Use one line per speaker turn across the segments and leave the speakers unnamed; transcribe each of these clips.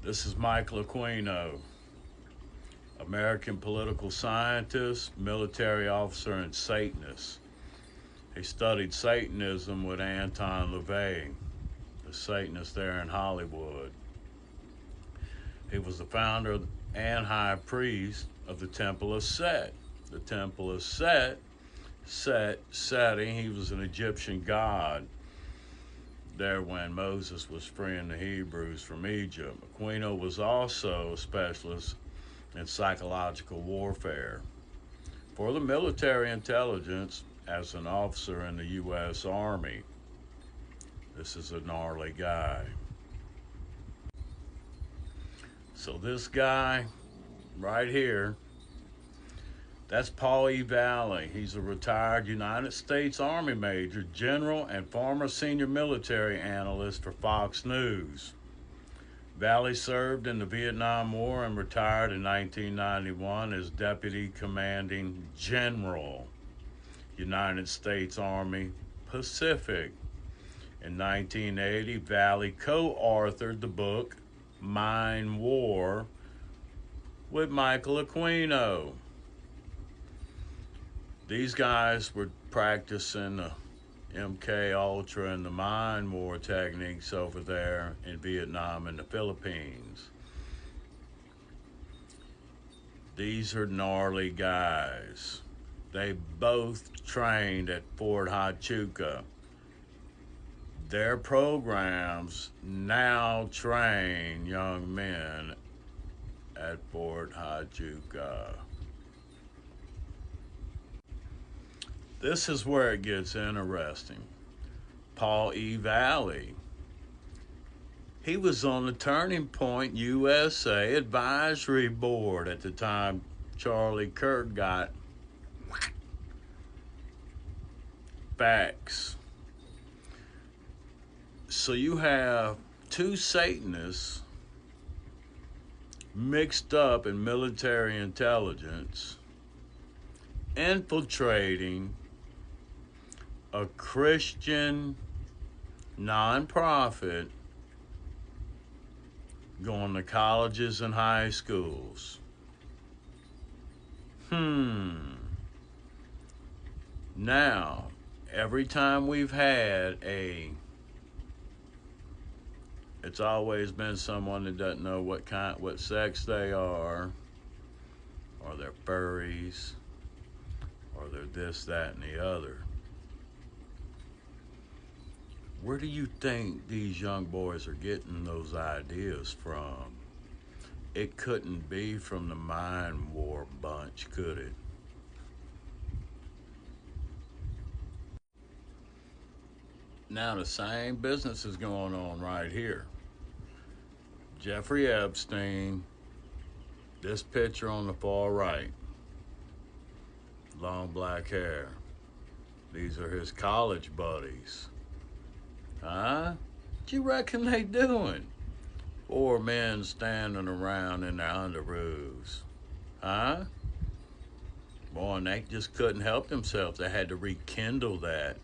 This is Michael Aquino, American political scientist, military officer, and Satanist. He studied Satanism with Anton LaVey, the Satanist there in Hollywood. He was the founder and high priest of the Temple of Set. The Temple of Setting, he was an Egyptian god there when Moses was freeing the Hebrews from Egypt. Aquino was also a specialist in psychological warfare. For the military intelligence, as an officer in the U.S. Army, this is a gnarly guy. So this guy right here, that's Paul E. Valley. He's a retired United States Army Major, General, and former senior military analyst for Fox News. Valley served in the Vietnam War and retired in 1991 as Deputy Commanding General, United States Army Pacific. In 1980, Valley co-authored the book Mind War with Michael Aquino. These guys were practicing the MK Ultra and the Mind War techniques over there in Vietnam and the Philippines. These are gnarly guys. They both trained at Fort Huachuca. Their programs now train young men at Fort Huachuca. This is where it gets interesting. Paul E. Valley. He was on the Turning Point USA Advisory Board at the time Charlie Kirk got facts. So you have two Satanists mixed up in military intelligence infiltrating a Christian nonprofit going to colleges and high schools. Now, every time we've had it's always been someone that doesn't know what sex they are, or they're furries, or they're this, that, and the other. Where do you think these young boys are getting those ideas from? It couldn't be from the Mind War bunch, could it? Now the same business is going on right here. Jeffrey Epstein, this picture on the far right, long black hair. These are his college buddies. Huh? What you reckon they doing? Four men standing around in their underoos. Huh? Boy, and they just couldn't help themselves. They had to rekindle that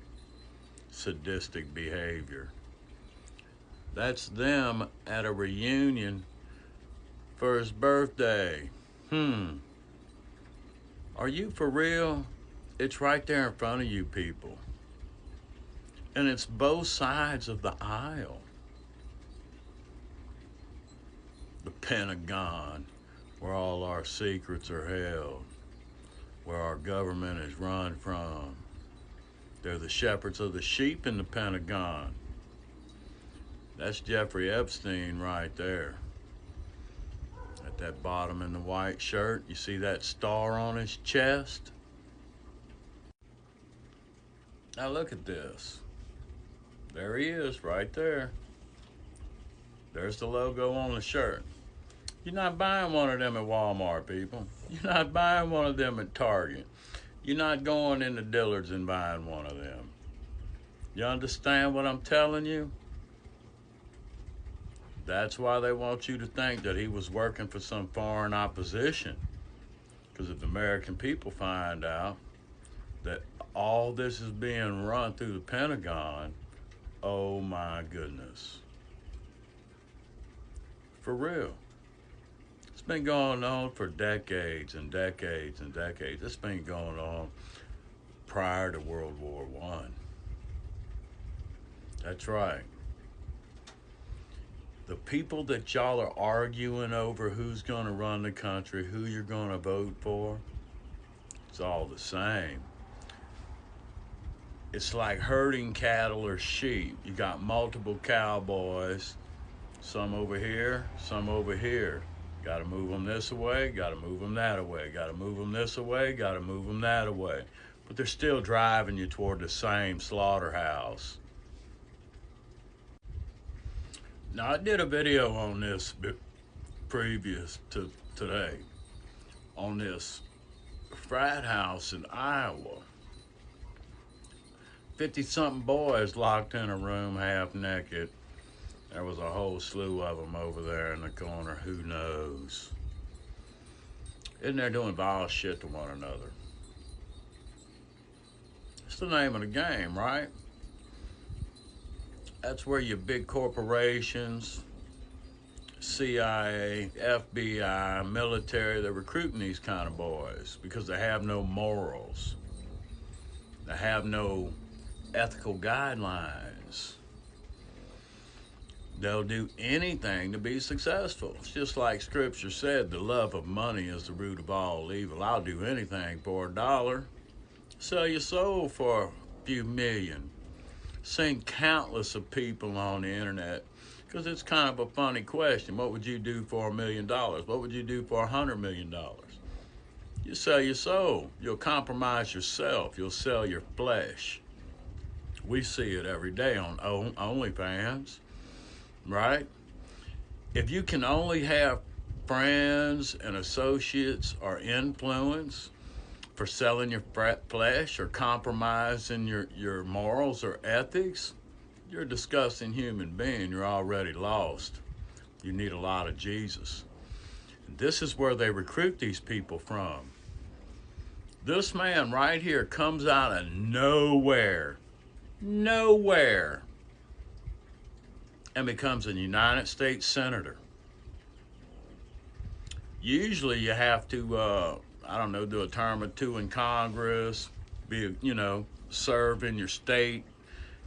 sadistic behavior. That's them at a reunion for his birthday. Are you for real? It's right there in front of you people. And it's both sides of the aisle. The Pentagon, where all our secrets are held, where our government is run from. They're the shepherds of the sheep in the Pentagon. That's Jeffrey Epstein right there. At that bottom in the white shirt, you see that star on his chest? Now look at this. There he is, right there. There's the logo on the shirt. You're not buying one of them at Walmart, people. You're not buying one of them at Target. You're not going into Dillard's and buying one of them. You understand what I'm telling you? That's why they want you to think that he was working for some foreign opposition. Because if the American people find out that all this is being run through the Pentagon, oh my goodness. For real. It's been going on for decades and decades and decades. It's been going on prior to World War I. That's right. The people that y'all are arguing over who's going to run the country, who you're going to vote for, it's all the same. It's like herding cattle or sheep. You got multiple cowboys, some over here, some over here. Got to move them this way, got to move them that way, got to move them this way, got to move them that way. But they're still driving you toward the same slaughterhouse. Now, I did a video on this previous to today, on this frat house in Iowa. 50-something boys locked in a room half naked. There was a whole slew of them over there in the corner, who knows. And they're doing vile shit to one another. It's the name of the game, right? That's where your big corporations, CIA, FBI, military, they're recruiting these kind of boys because they have no morals. They have no ethical guidelines. They'll do anything to be successful. It's just like Scripture said, the love of money is the root of all evil. I'll do anything for $1. Sell your soul for a few million. Seen countless of people on the internet, because it's kind of a funny question. What would you do for $1 million? What would you do for $100 million? You sell your soul. You'll compromise yourself. You'll sell your flesh. We see it every day on OnlyFans, right? If you can only have friends and associates or influence for selling your flesh or compromising your morals or ethics, you're a disgusting human being. You're already lost. You need a lot of Jesus. And this is where they recruit these people from. This man right here comes out of nowhere, and becomes a United States Senator. Usually you have to, do a term or two in Congress, serve in your state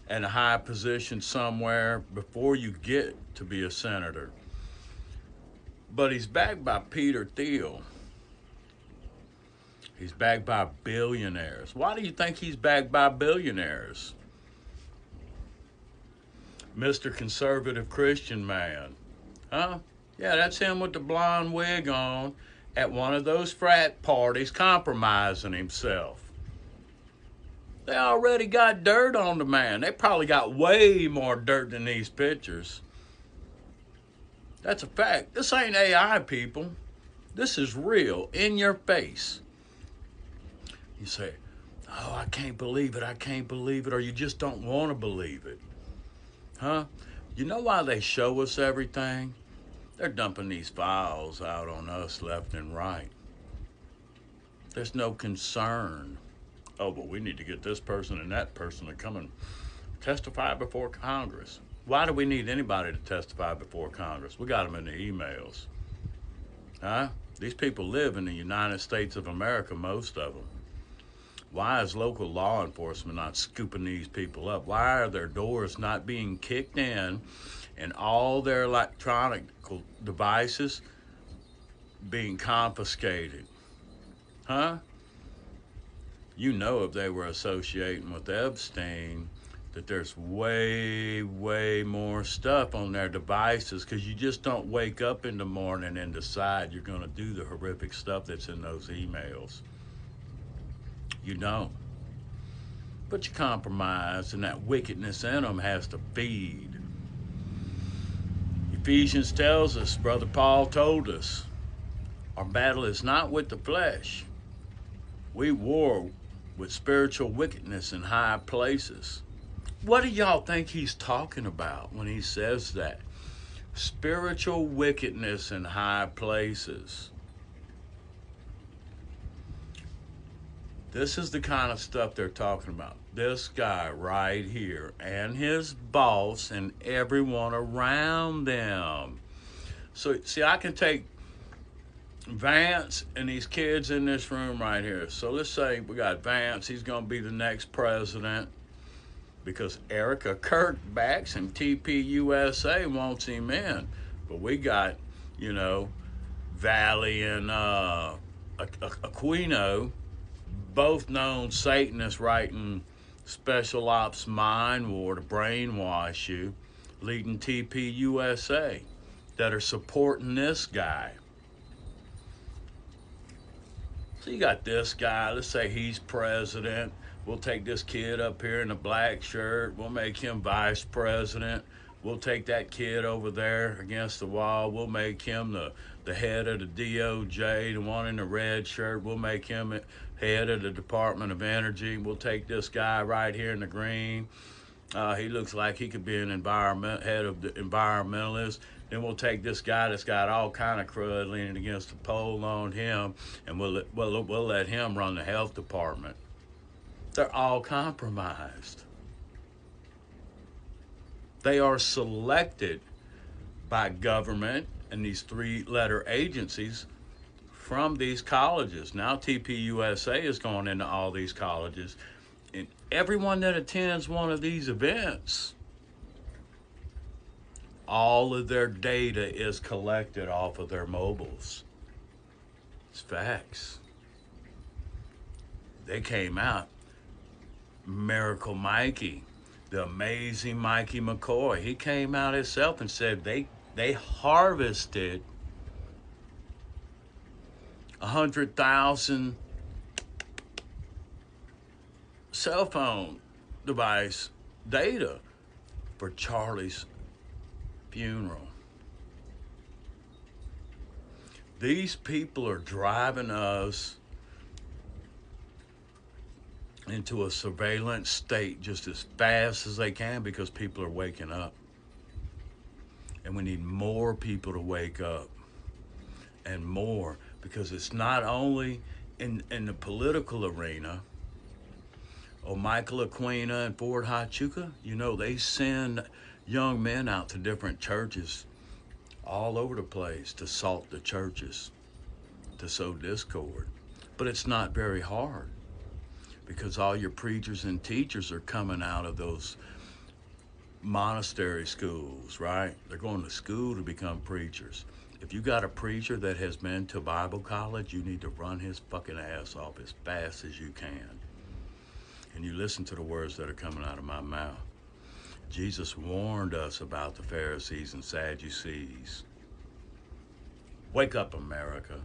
in a high position somewhere before you get to be a senator. But he's backed by Peter Thiel. He's backed by billionaires. Why do you think he's backed by billionaires? Mr. Conservative Christian man. Huh? Yeah, that's him with the blonde wig on at one of those frat parties compromising himself. They already got dirt on the man. They probably got way more dirt than these pictures. That's a fact. This ain't AI, people. This is real, in your face. You say, oh, I can't believe it, or you just don't want to believe it. Huh? You know why they show us everything? They're dumping these files out on us left and right. There's no concern. Oh, but we need to get this person and that person to come and testify before Congress. Why do we need anybody to testify before Congress? We got them in the emails. Huh? These people live in the United States of America, most of them. Why is local law enforcement not scooping these people up? Why are their doors not being kicked in and all their electronic devices being confiscated? Huh? You know, if they were associating with Epstein, that there's way, way more stuff on their devices, because you just don't wake up in the morning and decide you're going to do the horrific stuff that's in those emails. You don't. But you compromise, and that wickedness in them has to feed. Ephesians tells us, Brother Paul told us, our battle is not with the flesh. We war with spiritual wickedness in high places. What do y'all think he's talking about when he says that? Spiritual wickedness in high places. This is the kind of stuff they're talking about. This guy right here and his boss and everyone around them. So, see, I can take Vance and these kids in this room right here. So let's say we got Vance. He's going to be the next president because Erica Kirk backs him. TPUSA wants him in. But we got, you know, Valley and Aquino, both known Satanists writing special ops mind war to brainwash you, leading TPUSA, that are supporting this guy. So you got this guy, let's say he's president. We'll take this kid up here in the black shirt. We'll make him vice president. We'll take that kid over there against the wall. We'll make him the head of the DOJ, the one in the red shirt. We'll make him head of the Department of Energy. We'll take this guy right here in the green. He looks like he could be an head of the environmentalist. Then we'll take this guy that's got all kind of crud leaning against the pole on him, and we'll let him run the health department. They're all compromised. They are selected by government and these three-letter agencies from these colleges. Now TPUSA is going into all these colleges, and everyone that attends one of these events, all of their data is collected off of their mobiles. It's facts. They came out. Miracle Mikey, the amazing Mikey McCoy, he came out himself and said they harvested 100,000 cell phone device data for Charlie's funeral. These people are driving us into a surveillance state just as fast as they can because people are waking up. And we need more people to wake up, and more, because it's not only in the political arena. Oh, Michael Aquina and Ford Hachuka, you know, they send young men out to different churches all over the place to salt the churches, to sow discord. But it's not very hard, because all your preachers and teachers are coming out of those monastery schools, right? They're going to school to become preachers. If you got a preacher that has been to Bible college, you need to run his fucking ass off as fast as you can. And you listen to the words that are coming out of my mouth. Jesus warned us about the Pharisees and Sadducees. Wake up, America.